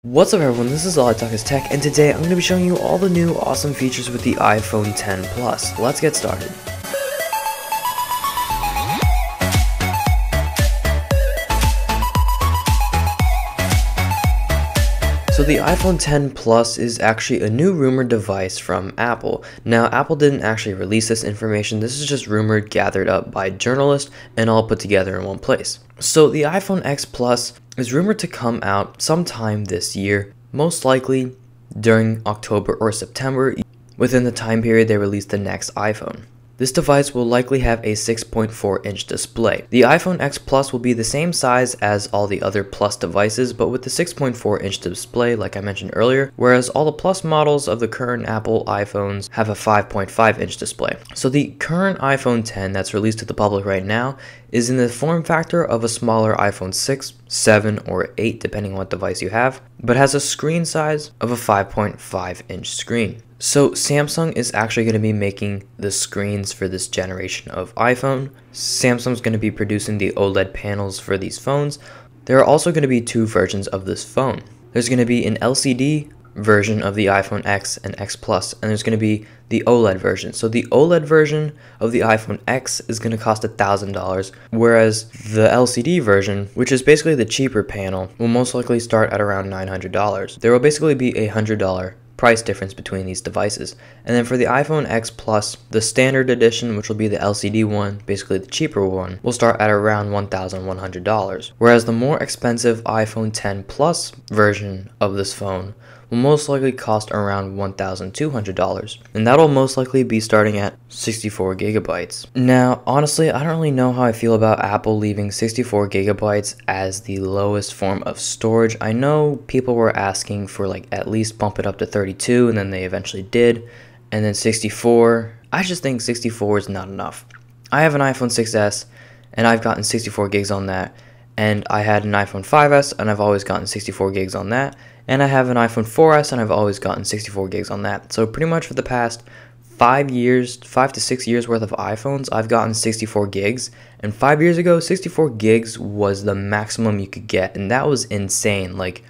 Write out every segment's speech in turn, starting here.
What's up everyone, this is OLED Tech, and today I'm going to be showing you all the new awesome features with the iPhone X Plus. Let's get started. So the iPhone X Plus is actually a new rumored device from Apple. Now, Apple didn't actually release this information. This is just rumored, gathered up by journalists, and all put together in one place. So the iPhone X Plus is rumored to come out sometime this year, most likely during October or September, within the time period they release the next iPhone. This device will likely have a 6.4-inch display. The iPhone X Plus will be the same size as all the other Plus devices, but with the 6.4-inch display like I mentioned earlier, whereas all the Plus models of the current Apple iPhones have a 5.5-inch display. So the current iPhone X that's released to the public right now is in the form factor of a smaller iPhone 6, 7, or 8 depending on what device you have, but has a screen size of a 5.5-inch screen. So Samsung is actually going to be making the screens for this generation of iPhone. Samsung's going to be producing the OLED panels for these phones. There are also going to be two versions of this phone. There's going to be an LCD version of the iPhone X and X Plus, and there's going to be the OLED version. So the OLED version of the iPhone X is going to cost $1,000, whereas the LCD version, which is basically the cheaper panel, will most likely start at around $900. There will basically be a $100 price difference between these devices. And then for the iPhone X Plus, the standard edition, which will be the LCD one, basically the cheaper one, will start at around $1,100. Whereas the more expensive iPhone X Plus version of this phone will most likely cost around $1,200, and that'll most likely be starting at 64 gigabytes. Now, honestly, I don't really know how I feel about Apple leaving 64 gigabytes as the lowest form of storage. I know people were asking for like at least bump it up to 32, and then they eventually did, and then 64. I just think 64 is not enough. I have an iPhone 6s, and I've gotten 64 gigs on that, and I had an iPhone 5s, and I've always gotten 64 gigs on that. And I have an iPhone 4S and I've always gotten 64 gigs on that. So pretty much for the past 5 to 6 years worth of iPhones, I've gotten 64 gigs. And 5 years ago, 64 gigs was the maximum you could get. And that was insane. Like,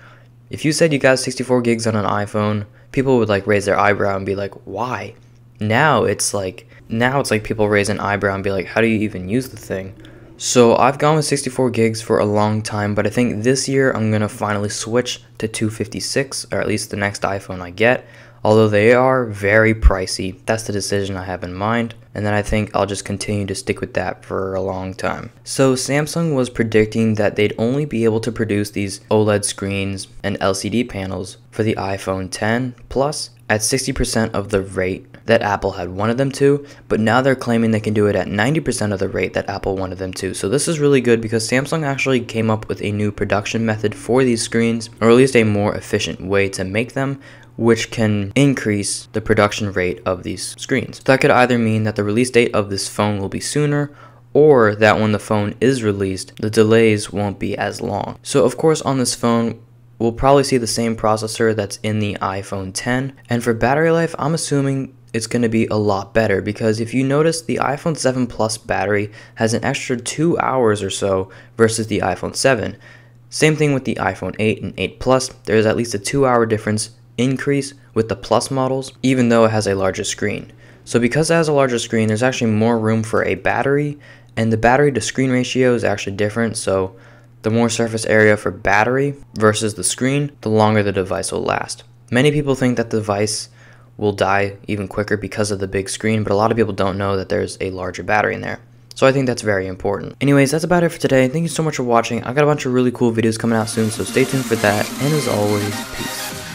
if you said you got 64 gigs on an iPhone, people would like raise their eyebrow and be like, why? Now it's like people raise an eyebrow and be like, how do you even use the thing? So I've gone with 64 gigs for a long time, but I think this year I'm going to finally switch to 256, or at least the next iPhone I get, although they are very pricey. That's the decision I have in mind, and then I think I'll just continue to stick with that for a long time. So Samsung was predicting that they'd only be able to produce these OLED screens and LCD panels for the iPhone X Plus at 60% of the rate that Apple had wanted them to, but now they're claiming they can do it at 90% of the rate that Apple wanted them to. So this is really good because Samsung actually came up with a new production method for these screens, or at least a more efficient way to make them, which can increase the production rate of these screens. So that could either mean that the release date of this phone will be sooner, or that when the phone is released, the delays won't be as long. So of course on this phone, we'll probably see the same processor that's in the iPhone X, and for battery life, I'm assuming it's going to be a lot better, because if you notice, the iPhone 7 Plus battery has an extra 2 hours or so versus the iPhone 7. Same thing with the iPhone 8 and 8 Plus. There's at least a 2-hour difference increase with the Plus models, even though it has a larger screen. So because it has a larger screen, there's actually more room for a battery, and the battery to screen ratio is actually different, so the more surface area for battery versus the screen, the longer the device will last. Many people think that the device will die even quicker because of the big screen, but a lot of people don't know that there's a larger battery in there. So I think that's very important. Anyways, that's about it for today. Thank you so much for watching. I got a bunch of really cool videos coming out soon, so stay tuned for that. And as always, peace.